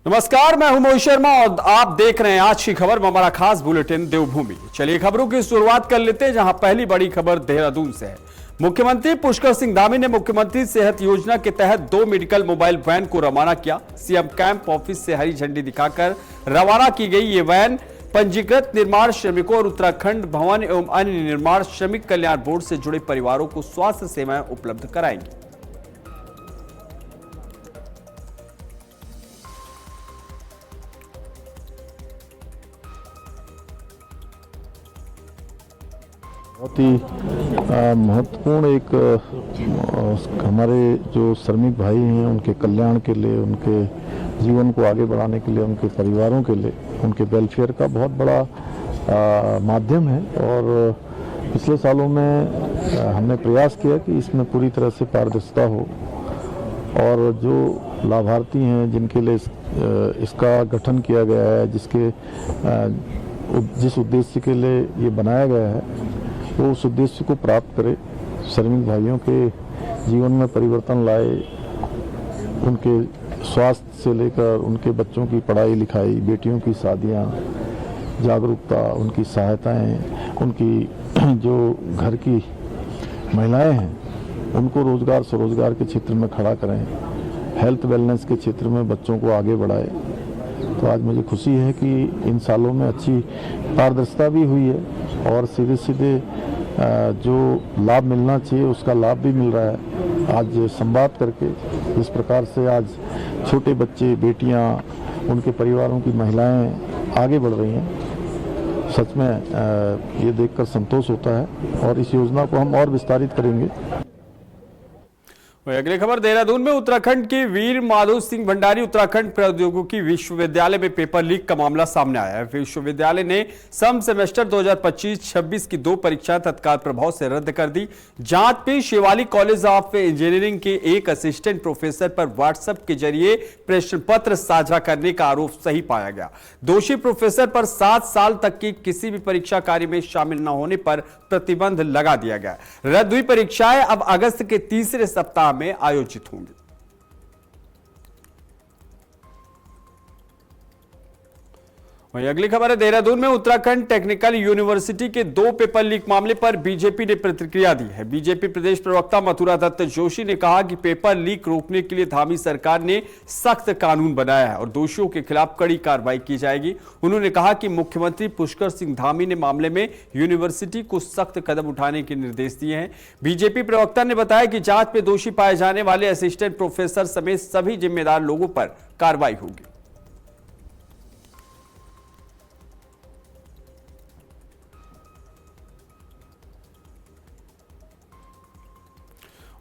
नमस्कार, मैं हूं मोहित शर्मा और आप देख रहे हैं आज की खबर में हमारा खास बुलेटिन देवभूमि। चलिए खबरों की शुरुआत कर लेते हैं, जहां पहली बड़ी खबर देहरादून से है। मुख्यमंत्री पुष्कर सिंह धामी ने मुख्यमंत्री सेहत योजना के तहत 2 मेडिकल मोबाइल वैन को रवाना किया। सीएम कैंप ऑफिस से हरी झंडी दिखाकर रवाना की गई ये वैन पंजीकृत निर्माण श्रमिकों और उत्तराखंड भवन एवं अन्य निर्माण श्रमिक कल्याण बोर्ड से जुड़े परिवारों को स्वास्थ्य सेवाएं उपलब्ध कराएंगी। बहुत ही महत्वपूर्ण एक हमारे जो श्रमिक भाई हैं उनके कल्याण के लिए, उनके जीवन को आगे बढ़ाने के लिए, उनके परिवारों के लिए, उनके वेलफेयर का बहुत बड़ा माध्यम है। और पिछले सालों में हमने प्रयास किया कि इसमें पूरी तरह से पारदर्शिता हो और जो लाभार्थी हैं जिनके लिए इसका गठन किया गया है, जिस उद्देश्य के लिए ये बनाया गया है वो उस उद्देश्य को प्राप्त करे, श्रमिक भाइयों के जीवन में परिवर्तन लाए, उनके स्वास्थ्य से लेकर उनके बच्चों की पढ़ाई लिखाई, बेटियों की शादियां, जागरूकता, उनकी सहायताएं, उनकी जो घर की महिलाएं हैं उनको रोजगार स्वरोजगार के क्षेत्र में खड़ा करें, हेल्थ वेलनेस के क्षेत्र में बच्चों को आगे बढ़ाए। तो आज मुझे खुशी है कि इन सालों में अच्छी पारदर्शिता भी हुई है और सीधे सीधे जो लाभ मिलना चाहिए उसका लाभ भी मिल रहा है। आज संवाद करके जिस प्रकार से आज छोटे बच्चे, बेटियां, उनके परिवारों की महिलाएं आगे बढ़ रही हैं, सच में ये देखकर संतोष होता है और इस योजना को हम और विस्तारित करेंगे। अगली खबर देहरादून में उत्तराखंड के वीर माधव सिंह भंडारी उत्तराखंड प्रौद्योगिकी विश्वविद्यालय में पेपर लीक का मामला सामने आया है। विश्वविद्यालय ने सम सेमेस्टर 2025-26 की 2 परीक्षाएं तत्काल प्रभाव से रद्द कर दी। जांच में शिवालिक कॉलेज ऑफ इंजीनियरिंग के एक असिस्टेंट प्रोफेसर पर व्हाट्सएप के जरिए प्रश्न पत्र साझा करने का आरोप सही पाया गया। दोषी प्रोफेसर पर 7 साल तक की किसी भी परीक्षा कार्य में शामिल न होने पर प्रतिबंध लगा दिया गया। रद्द हुई परीक्षाएं अब अगस्त के तीसरे सप्ताह में आयोजित होंगी। वहीं अगली खबर है देहरादून में उत्तराखंड टेक्निकल यूनिवर्सिटी के 2 पेपर लीक मामले पर बीजेपी ने प्रतिक्रिया दी है। बीजेपी प्रदेश प्रवक्ता मथुरा दत्त जोशी ने कहा कि पेपर लीक रोकने के लिए धामी सरकार ने सख्त कानून बनाया है और दोषियों के खिलाफ कड़ी कार्रवाई की जाएगी। उन्होंने कहा कि मुख्यमंत्री पुष्कर सिंह धामी ने मामले में यूनिवर्सिटी को सख्त कदम उठाने के निर्देश दिए हैं। बीजेपी प्रवक्ता ने बताया कि जांच में दोषी पाए जाने वाले असिस्टेंट प्रोफेसर समेत सभी जिम्मेदार लोगों पर कार्रवाई होगी।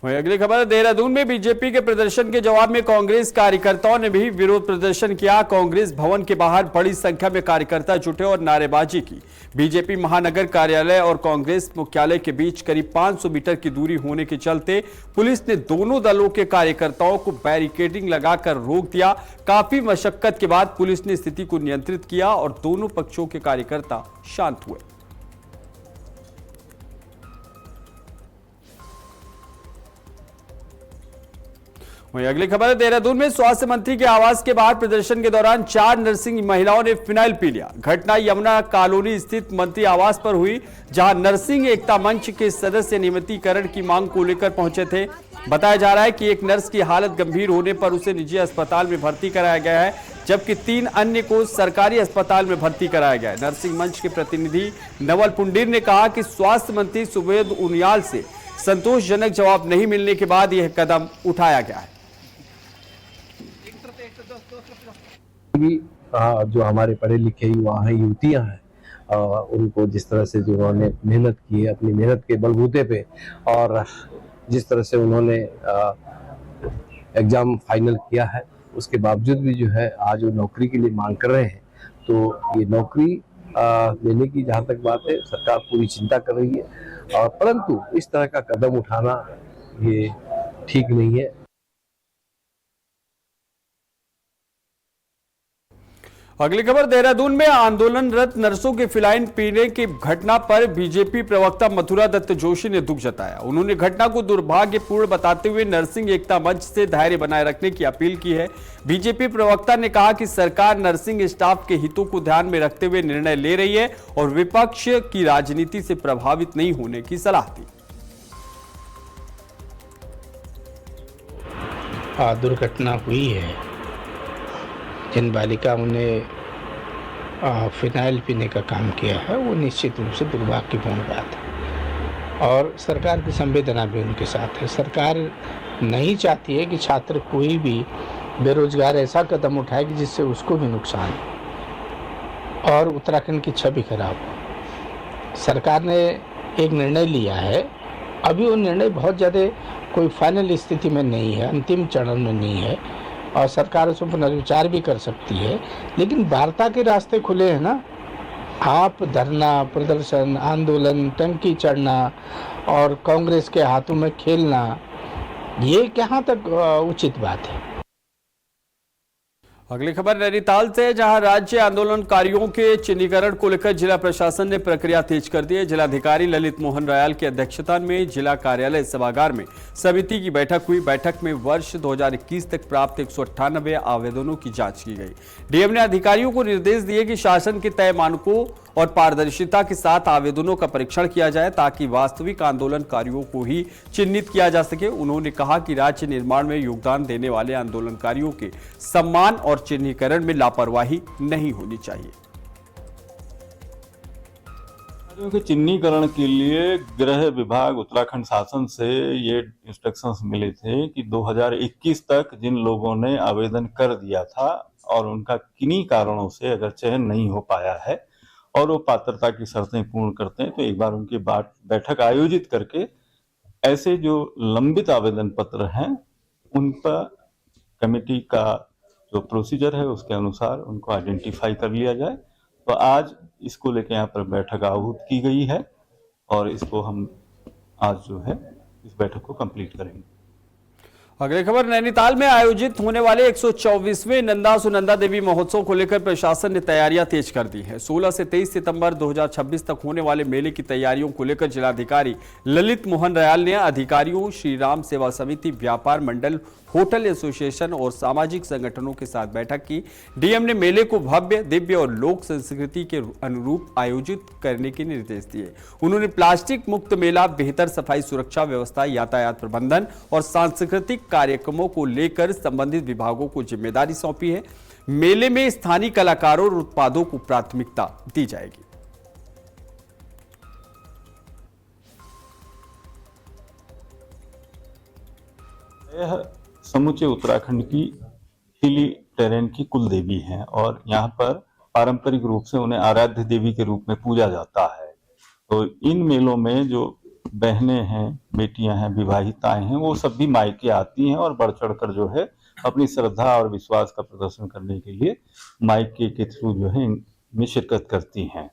वहीं अगली खबर देहरादून में बीजेपी के प्रदर्शन के जवाब में कांग्रेस कार्यकर्ताओं ने भी विरोध प्रदर्शन किया। कांग्रेस भवन के बाहर बड़ी संख्या में कार्यकर्ता जुटे और नारेबाजी की। बीजेपी महानगर कार्यालय और कांग्रेस मुख्यालय के बीच करीब 500 मीटर की दूरी होने के चलते पुलिस ने दोनों दलों के कार्यकर्ताओं को बैरिकेडिंग लगाकर रोक दिया। काफी मशक्कत के बाद पुलिस ने स्थिति को नियंत्रित किया और दोनों पक्षों के कार्यकर्ता शांत हुए। वहीं अगली खबर है देहरादून में स्वास्थ्य मंत्री के आवास के बाहर प्रदर्शन के दौरान 4 नर्सिंग महिलाओं ने फिनाइल पी लिया। घटना यमुना कॉलोनी स्थित मंत्री आवास पर हुई, जहां नर्सिंग एकता मंच के सदस्य नियमितीकरण की मांग को लेकर पहुंचे थे। बताया जा रहा है कि एक नर्स की हालत गंभीर होने पर उसे निजी अस्पताल में भर्ती कराया गया है, जबकि 3 अन्य को सरकारी अस्पताल में भर्ती कराया गया है। नर्सिंग मंच के प्रतिनिधि नवल पुंडीर ने कहा कि स्वास्थ्य मंत्री सुवेद उनियाल से संतोषजनक जवाब नहीं मिलने के बाद यह कदम उठाया गया है। जो हमारे पढ़े लिखे युवा हैं, युवतियां हैं, उनको जिस तरह से जो उन्होंने मेहनत की है अपनी मेहनत के बलबूते पे, और जिस तरह से उन्होंने एग्जाम फाइनल किया है, उसके बावजूद भी जो है आज वो नौकरी के लिए मांग कर रहे हैं। तो ये नौकरी देने की जहाँ तक बात है, सरकार पूरी चिंता कर रही है, और परंतु इस तरह का कदम उठाना ये ठीक नहीं है। अगली खबर देहरादून में आंदोलनरत नर्सों के फिनाइल पीने की घटना पर बीजेपी प्रवक्ता मथुरा दत्त जोशी ने दुख जताया। उन्होंने घटना को दुर्भाग्यपूर्ण बताते हुए नर्सिंग एकता मंच से धैर्य बनाए रखने की अपील की है। बीजेपी प्रवक्ता ने कहा कि सरकार नर्सिंग स्टाफ के हितों को ध्यान में रखते हुए निर्णय ले रही है और विपक्ष की राजनीति से प्रभावित नहीं होने की सलाह दी। दुर्घटना हुई है, जिन बालिकाओं ने फिनाइल पीने का काम किया है वो निश्चित रूप से दुर्भाग्यपूर्ण बात है और सरकार की संवेदना भी उनके साथ है। सरकार नहीं चाहती है कि छात्र कोई भी बेरोजगार ऐसा कदम उठाए कि जिससे उसको भी नुकसान हो और उत्तराखंड की छवि खराब हो। सरकार ने एक निर्णय लिया है, अभी वो निर्णय बहुत ज़्यादा कोई फाइनल स्थिति में नहीं है, अंतिम चरण में नहीं है और सरकार उसमें पुनर्विचार भी कर सकती है, लेकिन वार्ता के रास्ते खुले हैं ना। आप धरना प्रदर्शन आंदोलन टंकी चढ़ना और कांग्रेस के हाथों में खेलना, ये कहाँ तक उचित बात है। अगली खबर नैनीताल से, जहां राज्य आंदोलनकारियों के चिन्हीकरण को लेकर जिला प्रशासन ने प्रक्रिया तेज कर दी है। जिलाधिकारी ललित मोहन रयाल की अध्यक्षता में जिला कार्यालय सभागार में समिति की बैठक हुई। बैठक में वर्ष 2021 तक प्राप्त 198 आवेदनों की जांच की गई। डीएम ने अधिकारियों को निर्देश दिए कि शासन के तय मानकों और पारदर्शिता के साथ आवेदनों का परीक्षण किया जाए ताकि वास्तविक आंदोलनकारियों को ही चिन्हित किया जा सके। उन्होंने कहा कि राज्य निर्माण में योगदान देने वाले आंदोलनकारियों के सम्मान और चिन्हीकरण में लापरवाही नहीं होनी चाहिए। के चिन्हीकरण के लिए गृह विभाग उत्तराखंड शासन से ये इंस्ट्रक्शंस मिले थे कि 2021 तक जिन लोगों ने आवेदन कर दिया था और उनका किन्हीं कारणों से अगर चयन नहीं हो पाया है और वो पात्रता की शर्तें पूर्ण करते हैं तो एक बार उनकी बैठक आयोजित करके ऐसे जो लंबित आवेदन पत्र हैं उन पर कमेटी का जो प्रोसीजर है उसके अनुसार उनको आइडेंटिफाई कर लिया जाए। तो आज इसको लेके यहाँ पर बैठक आहूत की गई है और इसको हम आज जो है इस बैठक को कंप्लीट करेंगे। अगली खबर नैनीताल में आयोजित होने वाले 124वें नंदा सुनंदा देवी महोत्सव को लेकर प्रशासन ने तैयारियां तेज कर दी हैं। 16 से 23 सितंबर 2026 तक होने वाले मेले की तैयारियों को लेकर जिलाधिकारी ललित मोहन रयाल ने अधिकारियों, श्री राम सेवा समिति, व्यापार मंडल, होटल एसोसिएशन और सामाजिक संगठनों के साथ बैठक की। डीएम ने मेले को भव्य, दिव्य और लोक संस्कृति के अनुरूप आयोजित करने के निर्देश दिए। उन्होंने प्लास्टिक मुक्त मेला, बेहतर सफाई सुरक्षा व्यवस्था, यातायात प्रबंधन और सांस्कृतिक कार्यक्रमों को लेकर संबंधित विभागों को जिम्मेदारी सौंपी है। मेले में स्थानीय कलाकारों और उत्पादों को प्राथमिकता दी जाएगी। यह समूचे उत्तराखंड की हिली टेरेन की कुल देवी हैं और यहाँ पर पारंपरिक रूप से उन्हें आराध्य देवी के रूप में पूजा जाता है। तो इन मेलों में जो बहनें हैं, बेटियां हैं, विवाहिताएं हैं, वो सब भी मायके आती हैं और बढ़ चढ़कर जो है अपनी श्रद्धा और विश्वास का प्रदर्शन करने के लिए मायके के थ्रू जो है इनमें शिरकत करती हैं।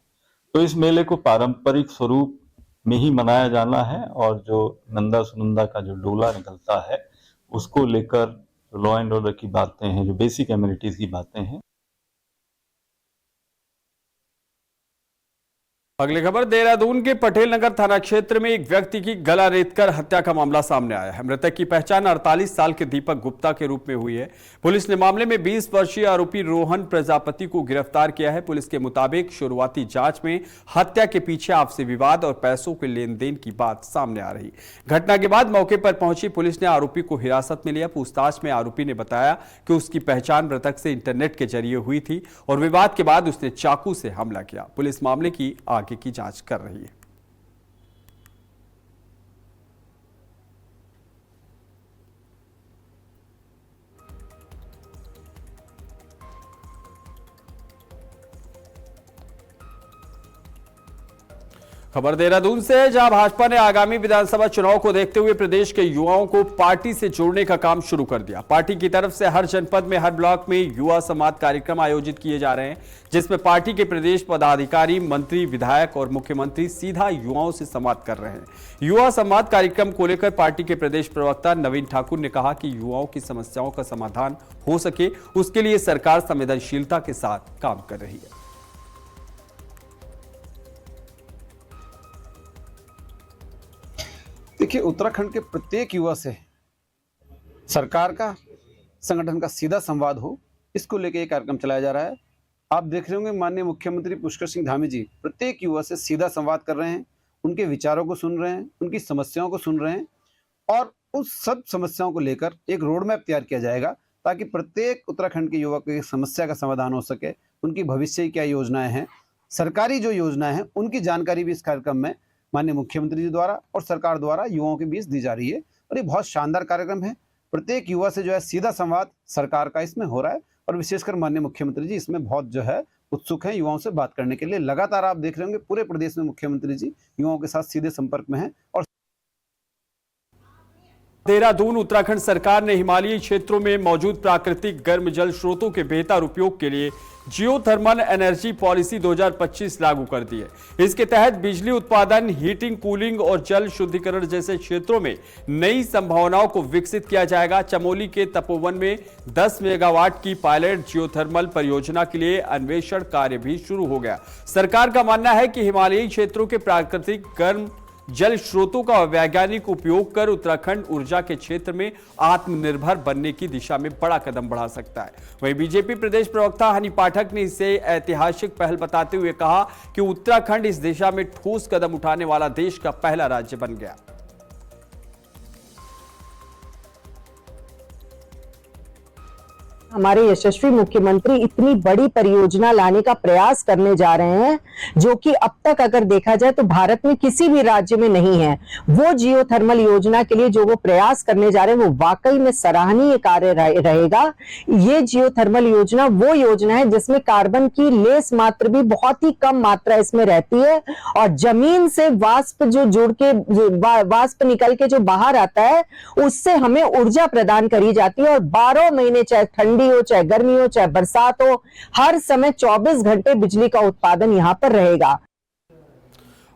तो इस मेले को पारंपरिक स्वरूप में ही मनाया जाना है और जो नंदा सुनंदा का जो डोला निकलता है उसको लेकर जो लॉ एंड ऑर्डर की बातें हैं, जो बेसिक एमिनिटीज की बातें हैं। अगली खबर देहरादून के पटेल नगर थाना क्षेत्र में एक व्यक्ति की गला रेतकर हत्या का मामला सामने आया है। मृतक की पहचान 48 साल के दीपक गुप्ता के रूप में हुई है। पुलिस ने मामले में 20 वर्षीय आरोपी रोहन प्रजापति को गिरफ्तार किया है। पुलिस के मुताबिक शुरुआती जांच में हत्या के पीछे आपसी विवाद और पैसों के लेन देन की बात सामने आ रही। घटना के बाद मौके पर पहुंची पुलिस ने आरोपी को हिरासत में लिया। पूछताछ में आरोपी ने बताया कि उसकी पहचान मृतक से इंटरनेट के जरिए हुई थी और विवाद के बाद उसने चाकू से हमला किया। पुलिस मामले की की जांच कर रही है। खबर देहरादून से है, जहां भाजपा ने आगामी विधानसभा चुनाव को देखते हुए प्रदेश के युवाओं को पार्टी से जोड़ने का काम शुरू कर दिया। पार्टी की तरफ से हर जनपद में हर ब्लॉक में युवा संवाद कार्यक्रम आयोजित किए जा रहे हैं, जिसमें पार्टी के प्रदेश पदाधिकारी, मंत्री, विधायक और मुख्यमंत्री सीधा युवाओं से संवाद कर रहे हैं। युवा संवाद कार्यक्रम को लेकर पार्टी के प्रदेश प्रवक्ता नवीन ठाकुर ने कहा कि युवाओं की समस्याओं का समाधान हो सके, उसके लिए सरकार संवेदनशीलता के साथ काम कर रही है। देखिए, उत्तराखंड के प्रत्येक युवा से सरकार का, संगठन का सीधा संवाद हो, इसको लेकर यह कार्यक्रम चलाया जा रहा है। आप देख रहे होंगे माननीय मुख्यमंत्री पुष्कर सिंह धामी जी प्रत्येक युवा से सीधा संवाद कर रहे हैं, उनके विचारों को सुन रहे हैं, उनकी समस्याओं को सुन रहे हैं और उस सब समस्याओं को लेकर एक रोड मैप तैयार किया जाएगा ताकि प्रत्येक उत्तराखंड के युवा की समस्या का समाधान हो सके। उनकी भविष्य की क्या योजनाएं हैं, सरकारी जो योजनाएं हैं, उनकी जानकारी भी इस कार्यक्रम में माननीय मुख्यमंत्री जी द्वारा और सरकार द्वारा युवाओं के बीच दी जा रही है और ये बहुत शानदार कार्यक्रम है। प्रत्येक युवा से जो है सीधा संवाद सरकार का इसमें हो रहा है और विशेषकर माननीय मुख्यमंत्री जी इसमें बहुत जो है उत्सुक हैं युवाओं से बात करने के लिए। लगातार आप देख रहे होंगे पूरे प्रदेश में मुख्यमंत्री जी युवाओं के साथ सीधे संपर्क में हैं। और देहरादून उत्तराखंड सरकार ने हिमालयी क्षेत्रों में मौजूद प्राकृतिक गर्म जल स्रोतों के बेहतर उपयोग के लिए जियोथर्मल एनर्जी पॉलिसी 2025 लागू कर दी है। इसके तहत बिजली उत्पादन, हीटिंग, कूलिंग और जल शुद्धिकरण जैसे क्षेत्रों में नई संभावनाओं को विकसित किया जाएगा। चमोली के तपोवन में 10 मेगावाट की पायलट जियोथर्मल परियोजना के लिए अन्वेषण कार्य भी शुरू हो गया। सरकार का मानना है कि हिमालयी क्षेत्रों के प्राकृतिक गर्म जल स्रोतों का वैज्ञानिक उपयोग कर उत्तराखंड ऊर्जा के क्षेत्र में आत्मनिर्भर बनने की दिशा में बड़ा कदम बढ़ा सकता है। वहीं बीजेपी प्रदेश प्रवक्ता हनी पाठक ने इसे ऐतिहासिक पहल बताते हुए कहा कि उत्तराखंड इस दिशा में ठोस कदम उठाने वाला देश का पहला राज्य बन गया। हमारे यशस्वी मुख्यमंत्री इतनी बड़ी परियोजना लाने का प्रयास करने जा रहे हैं, जो कि अब तक अगर देखा जाए तो भारत में किसी भी राज्य में नहीं है। वो जियोथर्मल योजना के लिए जो वो प्रयास करने जा रहे हैं वो वाकई में सराहनीय कार्य रहेगा। ये जियोथर्मल योजना वो योजना है जिसमें कार्बन की लेस मात्रा भी बहुत ही कम मात्रा इसमें रहती है और जमीन से वाष्प जो जुड़ के वाष्प निकल के जो बाहर आता है उससे हमें ऊर्जा प्रदान करी जाती है और 12 महीने चाहे ठंडी हो, चाहे गर्मी हो, चाहे बरसात हो, हर समय 24 घंटे बिजली का उत्पादन यहां पर रहेगा।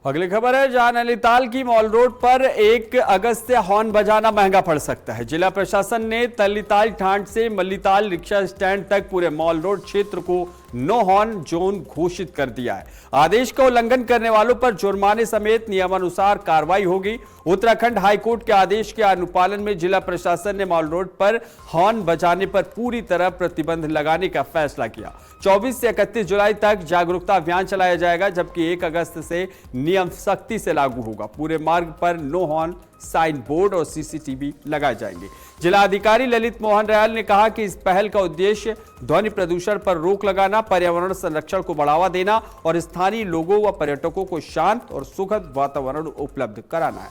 अगली खबर है, जहां नैनीताल की मॉल रोड पर 1 अगस्त से हॉर्न बजाना महंगा पड़ सकता है। जिला प्रशासन ने तल्लीताल ठाट से मल्लीताल रिक्शा स्टैंड तक पूरे मॉल रोड क्षेत्र को नो हॉर्न जोन घोषित कर दिया है। आदेश का उल्लंघन करने वालों पर जुर्माने समेत नियमानुसार कार्रवाई होगी। उत्तराखंड हाईकोर्ट के आदेश के अनुपालन में जिला प्रशासन ने मॉल रोड पर हॉर्न बजाने पर पूरी तरह प्रतिबंध लगाने का फैसला किया। 24 से 31 जुलाई तक जागरूकता अभियान चलाया जाएगा, जबकि 1 अगस्त से नियम सख्ती से लागू होगा। पूरे मार्ग पर नो हॉर्न साइन बोर्ड और सीसीटीवी लगाए जाएंगे। जिला अधिकारी ललित मोहन रयाल ने कहा कि इस पहल का उद्देश्य ध्वनि प्रदूषण पर रोक लगाना, पर्यावरण संरक्षण को बढ़ावा देना और स्थानीय लोगों व पर्यटकों को शांत और सुखद वातावरण उपलब्ध कराना है।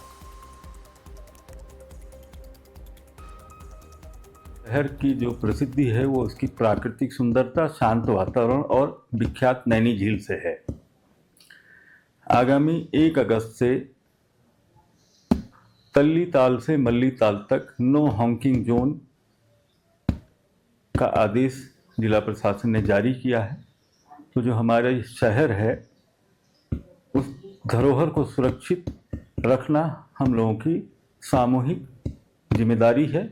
शहर की जो प्रसिद्धि है वो उसकी प्राकृतिक सुंदरता, शांत वातावरण और विख्यात नैनी झील से है। आगामी 1 अगस्त से तल्लीताल से मल्लीताल तक नो हॉकिंग जोन का आदेश जिला प्रशासन ने जारी किया है। तो जो हमारे शहर है उस धरोहर को सुरक्षित रखना हम लोगों की सामूहिक जिम्मेदारी है।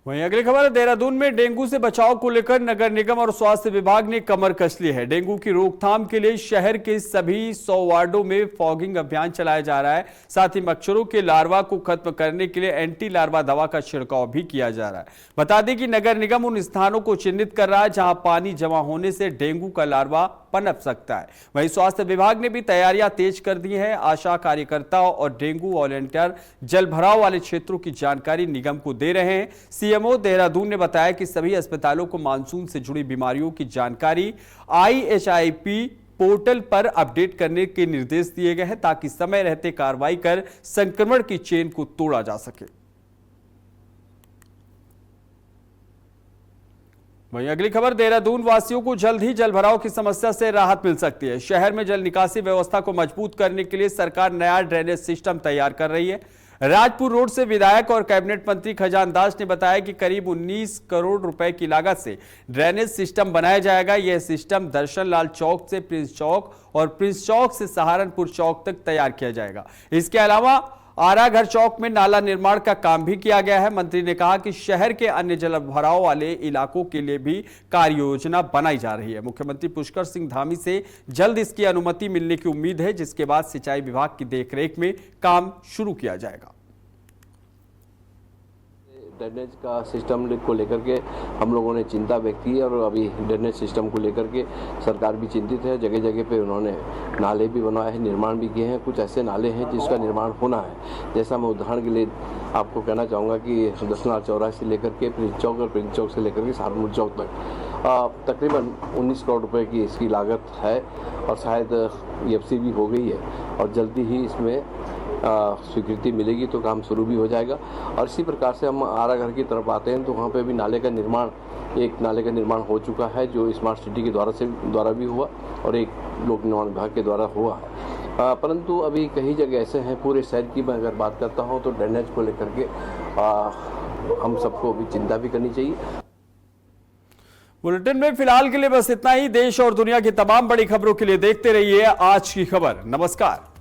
वहीं अगली खबर, देहरादून में डेंगू से बचाव को लेकर नगर निगम और स्वास्थ्य विभाग ने कमर कस ली है। डेंगू की रोकथाम के लिए शहर के सभी 100 वार्डों में फॉगिंग अभियान चलाया जा रहा है। साथ ही मच्छरों के लार्वा को खत्म करने के लिए एंटी लार्वा दवा का छिड़काव भी किया जा रहा है। बता दें कि नगर निगम उन स्थानों को चिन्हित कर रहा है जहां पानी जमा होने से डेंगू का लार्वा पनप सकता है। वहीं स्वास्थ्य विभाग ने भी तैयारियां तेज कर दी हैं। आशा कार्यकर्ताओं और डेंगू वॉलंटियर जल भराव वाले क्षेत्रों की जानकारी निगम को दे रहे हैं। सीएमओ देहरादून ने बताया कि सभी अस्पतालों को मानसून से जुड़ी बीमारियों की जानकारी IHIP पोर्टल पर अपडेट करने के निर्देश दिए गए हैं ताकि समय रहते कार्रवाई कर संक्रमण की चेन को तोड़ा जा सके। वहीं अगली खबर, देहरादून वासियों को जल्द ही जलभराव की समस्या से राहत मिल सकती है। शहर में जल निकासी व्यवस्था को मजबूत करने के लिए सरकार नया ड्रेनेज सिस्टम तैयार कर रही है। राजपुर रोड से विधायक और कैबिनेट मंत्री खजान दास ने बताया कि करीब 19 करोड़ रुपए की लागत से ड्रेनेज सिस्टम बनाया जाएगा। यह सिस्टम दर्शन लाल चौक से प्रिंस चौक और प्रिंस चौक से सहारनपुर चौक तक तैयार किया जाएगा। इसके अलावा आराघर चौक में नाला निर्माण का काम भी किया गया है। मंत्री ने कहा कि शहर के अन्य जलभराव वाले इलाकों के लिए भी कार्य योजना बनाई जा रही है। मुख्यमंत्री पुष्कर सिंह धामी से जल्द इसकी अनुमति मिलने की उम्मीद है, जिसके बाद सिंचाई विभाग की देखरेख में काम शुरू किया जाएगा। ड्रेनेज का सिस्टम को लेकर के हम लोगों ने चिंता व्यक्त की और अभी ड्रेनेज सिस्टम को लेकर के सरकार भी चिंतित है। जगह जगह पे उन्होंने नाले भी बनवाए हैं, निर्माण भी किए हैं। कुछ ऐसे नाले हैं जिसका निर्माण होना है। जैसा मैं उदाहरण के लिए आपको कहना चाहूँगा कि दर्शनलाल चौराहे से लेकर के प्रिंस चौक और प्रिंस चौक से लेकर के सहारनपुर चौक तक तकरीबन 19 करोड़ रुपए की इसकी लागत है और शायद EFC भी हो गई है और जल्दी ही इसमें स्वीकृति मिलेगी तो काम शुरू भी हो जाएगा। और इसी प्रकार से हम आराघर की तरफ आते हैं तो वहाँ पे भी एक नाले का निर्माण हो चुका है, जो स्मार्ट सिटी के द्वारा भी हुआ और एक लोक निर्माण विभाग के द्वारा हुआ है। परंतु अभी कई जगह ऐसे हैं, पूरे शहर की मैं अगर बात करता हूँ तो ड्रेनेज को लेकर के हम सबको अभी चिंता भी करनी चाहिए। बुलेटिन में फिलहाल के लिए बस इतना ही। देश और दुनिया की तमाम बड़ी खबरों के लिए देखते रहिए आज की खबर। नमस्कार।